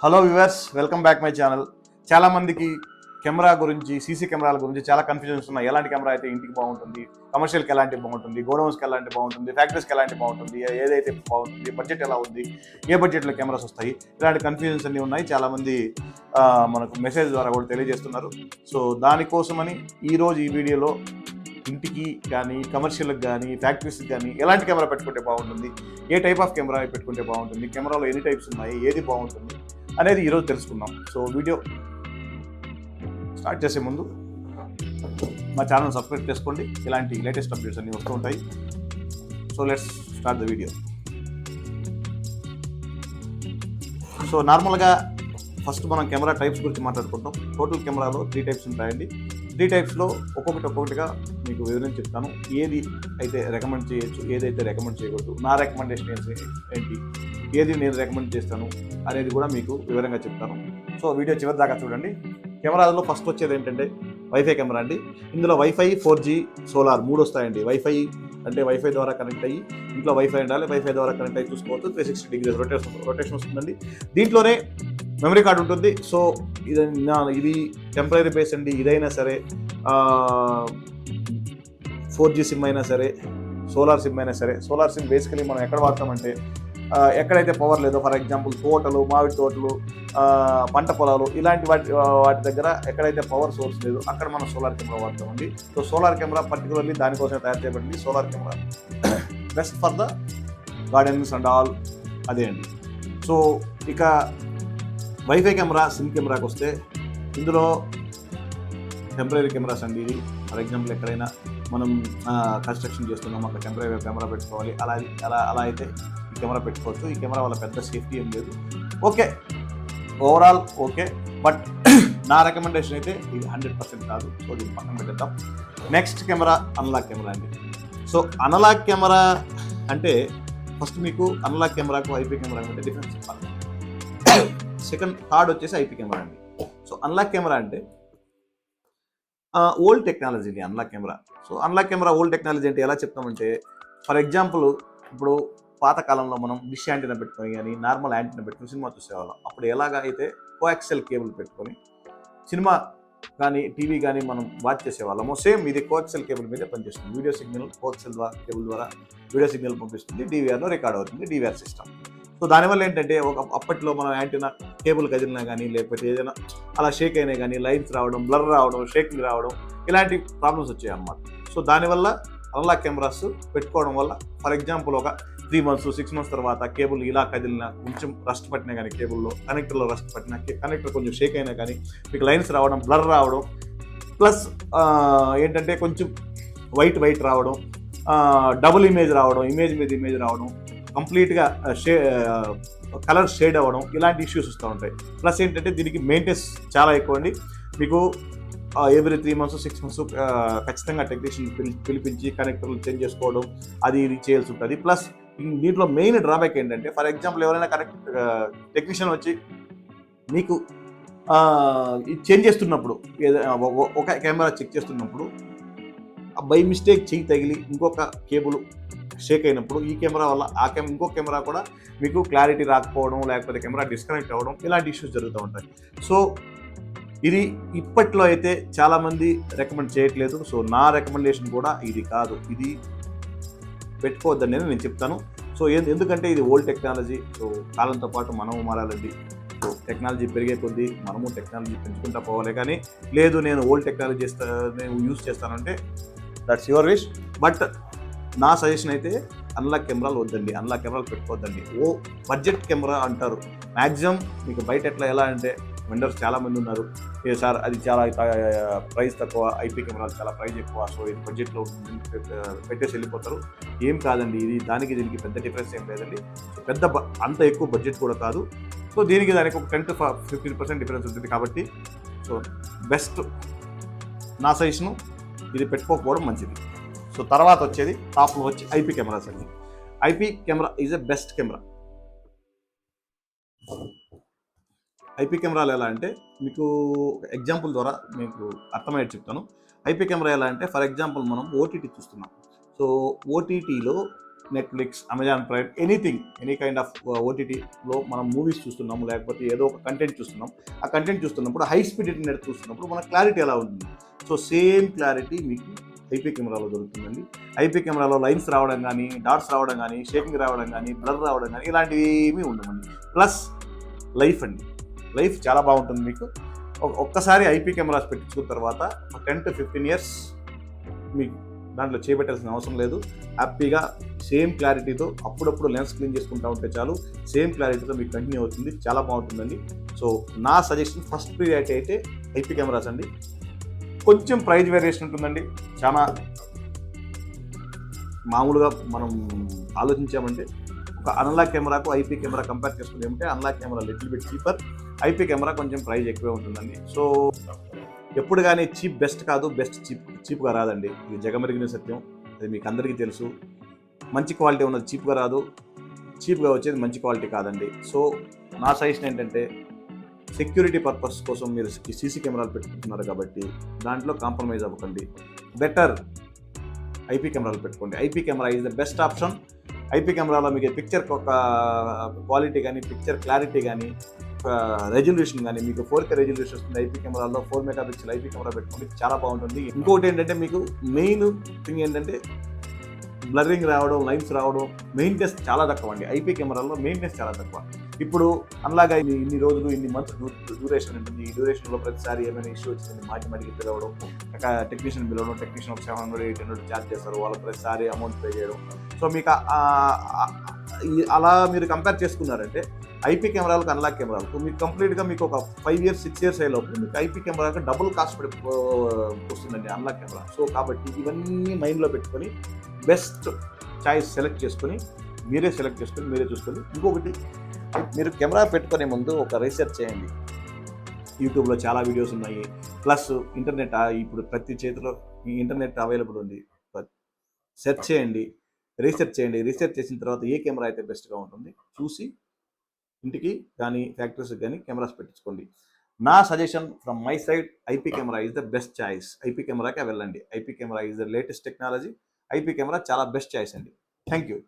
Hello viewers, welcome back my channel. చాలా మందికి camera గురించి, సీసీ కెమెరాల గురించి చాలా కన్ఫ్యూజన్స్ ఉన్నాయి. ఎలాంటి కెమెరా అయితే ఇంటికి బాగుంటుంది, కమర్షియల్కి ఎలాంటి బాగుంటుంది, గోడౌన్స్కి ఎలాంటి బాగుంటుంది, ఫ్యాక్టరీస్కి ఎలాంటి బాగుంటుంది, ఏదైతే బాగుంటుంది, బడ్జెట్ ఎలా ఉంది, ఏ బడ్జెట్లో కెమెరాస్ వస్తాయి, ఇలాంటి కన్ఫ్యూజన్స్ అన్నీ ఉన్నాయి. చాలామంది మనకు మెసేజ్ ద్వారా కూడా తెలియజేస్తున్నారు. సో దానికోసమని ఈరోజు ఈ వీడియోలో ఇంటికి కానీ, కమర్షియల్కి కానీ, ఫ్యాక్టరీస్కి కానీ ఎలాంటి కెమెరా పెట్టుకుంటే బాగుంటుంది, ఏ టైప్ ఆఫ్ కెమెరా పెట్టుకుంటే బాగుంటుంది, కెమెరాలో ఎన్ని టైప్స్ ఉన్నాయి, ఏది బాగుంటుంది అనేది ఈరోజు తెలుసుకుందాం. సో వీడియో స్టార్ట్ చేసే ముందు మా ఛానల్ సబ్స్క్రైబ్ చేసుకోండి. ఇలాంటి లేటెస్ట్ అప్డేట్స్ అన్నీ వస్తూ ఉంటాయి. So let's start the video. So నార్మల్గా ఫస్ట్ మనం కెమెరా టైప్స్ గురించి మాట్లాడుకుంటాం. టోటల్ కెమెరాలో 3 టైప్స్ ఉంటాయండి. 3 టైప్స్లో ఒక్కొక్కటిగా మీకు వివరించి చెప్తాను. ఏది అయితే రికమెండ్ చేయొచ్చు, ఏదైతే రికమెండ్ చేయకూడదు, నా రికమెండేషన్ ఏంటి, ఏది నేను రికమెండ్ చేస్తాను అనేది కూడా మీకు వివరంగా చెప్తాను. సో వీడియో చివరి దాకా చూడండి. కెమెరాలో ఫస్ట్ వచ్చేది ఏంటంటే వైఫై కెమెరా అండి. ఇందులో వైఫై, 4G, సోలార్ 3 వస్తాయండి. వైఫై అంటే వైఫై ద్వారా కనెక్ట్ అయ్యి, ఇంట్లో వైఫై ఉండాలి, వైఫై ద్వారా కనెక్ట్ అయ్యి చూసుకోవచ్చు. 360 degrees రొటేషన్ వస్తుందండి. దీంట్లోనే మెమరీ కార్డు ఉంటుంది. సో ఇది టెంపరీ బేస్ అండి. ఇదైనా సరే 4G సిమ్ అయినా సరే, సోలార్ సిమ్ అయినా సరే. సోలార్ సిమ్ బేసికలీ మనం ఎక్కడ వాడతామంటే ఎక్కడైతే పవర్ లేదో, ఫర్ ఎగ్జాంపుల్ తోటలు, మామిడి తోటలు, పంట పొలాలు, ఇలాంటి వాటి దగ్గర ఎక్కడైతే పవర్ సోర్స్ లేదు అక్కడ మనం సోలార్ కెమెరా వాడతామండి. సో సోలార్ కెమెరా పర్టికులర్లీ దానికోసమే తయారు చేయబడింది. Solar camera best for the gardens and all, అదే అండి. సో ఇక వైఫై కెమెరా, సిమ్ కెమెరాకి వస్తే ఇందులో టెంపరీ కెమెరాస్ అండి. ఇది ఫర్ ఎగ్జాంపుల్ ఎక్కడైనా మనం కన్స్ట్రక్షన్ చేస్తున్నాం, అక్కడ టెంపరీ కెమెరా పెట్టుకోవాలి, అలా అయితే ఈ కెమెరా పెట్టుకోవచ్చు. ఈ కెమెరా వల్ల పెద్ద సేఫ్టీ ఏం లేదు. ఓకే, ఓవరాల్ ఓకే, బట్ నా రికమెండేషన్ అయితే ఇది 100% కాదు. సో దీన్ని పక్కన పెట్టేద్దాం. నెక్స్ట్ కెమెరా అనలాగ్ కెమెరా అండి. సో అనలాగ్ కెమెరా అంటే ఫస్ట్ మీకు అనలాగ్ కెమెరాకు ఐపీ కెమెరా అంటే డిఫరెన్స్ చెప్పాలి. థర్డ్ వచ్చేసి ఐపీ కెమెరా అండి. సో అనలాగ్ కెమెరా అంటే ఓల్డ్ టెక్నాలజీని analogue camera. So analogue camera old technology అంటే ఎలా చెప్తామంటే, ఫర్ ఎగ్జాంపుల్ ఇప్పుడు పాతకాలంలో మనం డిష్ యాంటీనా పెట్టుకొని కానీ, నార్మల్ యాంటీనా పెట్టుకుని సినిమా చూసేవాళ్ళం. అప్పుడు ఎలాగా అయితే కోయాక్సిల్ కేబుల్ పెట్టుకొని సినిమా కానీ, టీవీ కానీ మనం వాచ్ చేసేవాళ్ళము. సేమ్ ఇది కోయాక్సిల్ కేబుల్ మీదే పనిచేస్తుంది. వీడియో సిగ్నల్ కోయాక్సిల్ కేబుల్ ద్వారా వీడియో సిగ్నల్ పంపిస్తుంది, DVRలో రికార్డ్ అవుతుంది, DVR సిస్టమ్. సో దానివల్ల ఏంటంటే అప్పట్లో మనం యాంటీనా కేబుల్ కదిలినా కానీ, లేకపోతే ఏదైనా అలా షేక్ అయినా కానీ, లైన్స్ రావడం, బ్లర్ రావడం, షేకింగ్ రావడం, ఇలాంటి ప్రాబ్లమ్స్ వచ్చాయి అన్నమాట. సో దానివల్ల అనలాగ్ కెమెరాస్ పెట్టుకోవడం వల్ల, ఫర్ ఎగ్జాంపుల్ ఒక 3 months 6 months తర్వాత కేబుల్ ఇలా కదిలినా, కొంచెం రస్ట్ పట్టినా కానీ, కేబుల్లో కనెక్టర్లో రస్ట్ పట్టినా, కనెక్టర్ కొంచెం షేక్ అయినా కానీ మీకు లైన్స్ రావడం, బ్లర్ రావడం, ప్లస్ ఏంటంటే కొంచెం వైట్ రావడం, డబుల్ ఇమేజ్ రావడం, ఇమేజ్ మీద ఇమేజ్ రావడం, కంప్లీట్గా కలర్ షేడ్ అవ్వడం, ఇలాంటి ఇష్యూస్ వస్తూ ఉంటాయి. ప్లస్ ఏంటంటే దీనికి మెయింటెనెన్స్ చాలా ఎక్కువ అండి. మీకు ఎవ్రీ 3 months 6 months ఖచ్చితంగా టెక్నీషియన్ పిలిపించి కనెక్టర్లు చేంజ్ చేసుకోవడం, అది ఇది చేయాల్సి ఉంటుంది. ప్లస్ దీంట్లో మెయిన్ డ్రాబ్యాక్ ఏంటంటే, ఫర్ ఎగ్జాంపుల్ ఎవరైనా టెక్నీషియన్ వచ్చి మీకు చేంజ్ చేస్తున్నప్పుడు, ఒక కెమెరా చెక్ చేస్తున్నప్పుడు బై మిస్టేక్ చెయ్యి తగిలి ఇంకొక కేబుల్ షేక్ అయినప్పుడు ఈ కెమెరా వల్ల ఇంకో కెమెరా కూడా మీకు క్లారిటీ రాకపోవడం, లేకపోతే కెమెరా డిస్కనెక్ట్ అవ్వడం, ఇలాంటి ఇష్యూస్ జరుగుతూ ఉంటాయి. సో ఇది ఇప్పట్లో అయితే చాలామంది రికమెండ్ చేయట్లేదు. సో నా రికమెండేషన్ కూడా ఇది కాదు, ఇది పెట్టుకోవద్దని నేను చెప్తాను. సో ఎందుకంటే ఇది ఓల్డ్ టెక్నాలజీ. సో కాలంతో పాటు మనము మారాలండి. సో టెక్నాలజీ పెరిగే కొద్దీ మనము టెక్నాలజీ పెంచుకుంటా పోవాలి. కానీ లేదు నేను ఓల్డ్ టెక్నాలజీ నేను యూజ్ చేస్తానంటే దట్స్ యువర్ విష్. బట్ నా సజెషన్ అయితే అనలాగ్ కెమెరాలు వద్దండి, అనలాగ్ కెమెరాలు పెట్టుకోవద్దండి. బడ్జెట్ కెమెరా అంటారు. మ్యాక్సిమం మీకు బయట ఎలా అంటే వెండర్స్ చాలామంది ఉన్నారు, సార్ అది చాలా ప్రైస్ తక్కువ, ఐపీ కెమెరాలు చాలా ప్రైస్ ఎక్కువ, సో ఇది బడ్జెట్లో పెట్టేసి వెళ్ళిపోతారు. ఏం కాదండి, ఇది దీనికి పెద్ద డిఫరెన్స్ ఏం లేదండి. పెద్ద అంత ఎక్కువ బడ్జెట్ కూడా కాదు. సో దానికి ఒక 10 to 15% డిఫరెన్స్ ఉంటుంది. కాబట్టి సో బెస్ట్ నా సజెషను ఇది పెట్టుకోకపోవడం మంచిది. సో తర్వాత వచ్చేది టాప్లో వచ్చి ఐపీ కెమెరాస్ అండి. IP camera is a best camera. IP కెమెరాలు ఎలా అంటే మీకు ఎగ్జాంపుల్ ద్వారా మీకు అర్థమయ్యేది చెప్తాను. ఐపీ కెమెరా ఎలా అంటే, ఫర్ ఎగ్జాంపుల్ మనం ఓటీటీ చూస్తున్నాం. సో ఓటీటీలో Netflix, Amazon prime, anything, any kind of ఓటీటీలో మనం మూవీస్ చూస్తున్నాము, లేకపోతే ఏదో ఒక కంటెంట్ చూస్తున్నాం. ఆ కంటెంట్ చూస్తున్నప్పుడు హై స్పీడ్ ఇంటర్నెట్ చూస్తున్నప్పుడు మన క్లారిటీ ఎలా ఉంటుంది? సో సేమ్ క్లారిటీ మీకు ఐపీ కెమెరాలో దొరుకుతుందండి. ఐపీ కెమెరాలో లైన్స్ రావడం కానీ, డాట్స్ రావడం కానీ, షేకింగ్ రావడం కానీ, బ్లర్ రావడం కానీ ఇలాంటివి ఏమీ ఉండవండి. ప్లస్ లైఫ్ అండి, లైఫ్ చాలా బాగుంటుంది మీకు. ఒక్కసారి ఐపీ కెమెరాస్ పెట్టించుకున్న తర్వాత 10 to 15 years మీకు దాంట్లో చేపెట్టాల్సిన అవసరం లేదు. హ్యాపీగా సేమ్ క్లారిటీతో అప్పుడప్పుడు లెన్స్ క్లీన్ చేసుకుంటూ ఉంటే చాలు, సేమ్ క్లారిటీతో మీకు కంటిన్యూ అవుతుంది. చాలా బాగుంటుందండి. సో నా సజెషన్ ఫస్ట్ ప్రియారిటీ అయితే ఐపీ కెమెరాస్ అండి. కొంచెం ప్రైస్ వేరియేషన్ ఉంటుందండి. చాలా మామూలుగా మనం ఆలోచించామంటే ఒక అనలాగ్ కెమెరాకు ఐపీ కెమెరా కంపేర్ చేసుకుంటే analogue camera little bit cheaper, IP camera కొంచెం ప్రైస్ ఎక్కువే ఉంటుందండి. సో ఎప్పుడు కానీ చీప్ బెస్ట్ కాదు, బెస్ట్ చీప్గా రాదండి. ఇది జగమెరిగిన సత్యం, అది మీకు అందరికీ తెలుసు. మంచి క్వాలిటీ ఉన్నది చీప్గా రాదు, చీప్గా వచ్చేది మంచి క్వాలిటీ కాదండి. సో నా సజెషన్ ఏంటంటే సెక్యూరిటీ పర్పస్ కోసం మీరు సీసీ కెమెరాలు పెట్టుకుంటున్నారు కాబట్టి దాంట్లో కాంప్రమైజ్ అవ్వకండి. బెటర్ ఐపీ కెమెరాలు పెట్టుకోండి. IP camera is the best option. IP కెమెరాలో మీకు పిక్చర్ ఒక క్వాలిటీ కానీ, పిక్చర్ క్లారిటీ కానీ, రెజల్యూషన్ కానీ మీకు 4K రెజల్యూషన్ వస్తుంది. ఐపీ కెమెరాలో 4 మెగాపిక్సెల్ ఐపీ కెమెరా పెట్టుకోండి, చాలా బాగుంటుంది. ఇంకొకటి ఏంటంటే మీకు మెయిన్ థింగ్ ఏంటంటే బ్లరింగ్ రావడం, లైన్స్ రావడం, మెయింటెనెన్స్ చాలా తక్కువ అండి. ఐపీ కెమెరాలో మెయింటెనెన్స్ చాలా తక్కువ. ఇప్పుడు అలాగా ఇన్ని రోజులు, ఇన్ని మంత్స్ డ్యూరేషన్ ఉంటుంది. ఈ డ్యూరేషన్లో ప్రతిసారి ఏమైనా ఇష్యూ వచ్చింది మాటికి పిలవడం, టెక్నీషియన్ పిలవడం, టెక్నీషియన్ ఒక 700-800 ఛార్జ్ చేస్తారు, వాళ్ళు ప్రతిసారి అమౌంట్ పే చేయడం. సో మీకు అలా మీరు కంపేర్ చేసుకున్నారంటే ఐపీ కెమెరాలకు అనలాగ్ కెమెరాలకు మీకు కంప్లీట్గా మీకు ఒక 5 years 6 years అయ్యేలోపు మీకు ఐపీ కెమెరాకి డబుల్ కాస్ట్ వస్తుందండి అనలాగ్ కెమెరా. సో కాబట్టి ఇవన్నీ మైండ్లో పెట్టుకొని బెస్ట్ చాయిస్ సెలెక్ట్ చేసుకొని మీరే చూసుకొని ఇంకొకటి, మీరు కెమెరా పెట్టుకునే ముందు ఒక రీసెర్చ్ చేయండి. యూట్యూబ్లో చాలా వీడియోస్ ఉన్నాయి, ప్లస్ ఇంటర్నెట్ ఇప్పుడు ప్రతి చేతిలో ఈ ఇంటర్నెట్ అవైలబుల్ ఉంది. సెర్చ్ చేయండి, రీసెర్చ్ చేసిన తర్వాత ఏ కెమెరా అయితే బెస్ట్గా ఉంటుంది చూసి ఇంటికి కానీ ఫ్యాక్టరీస్కి కానీ కెమెరాస్ పెట్టించుకోండి. నా suggestion from my side, IP camera is the best choice. IP కెమెరాకే వెళ్ళండి. IP camera is the latest technology. IP camera చాలా బెస్ట్ చాయిస్ అండి. Thank you.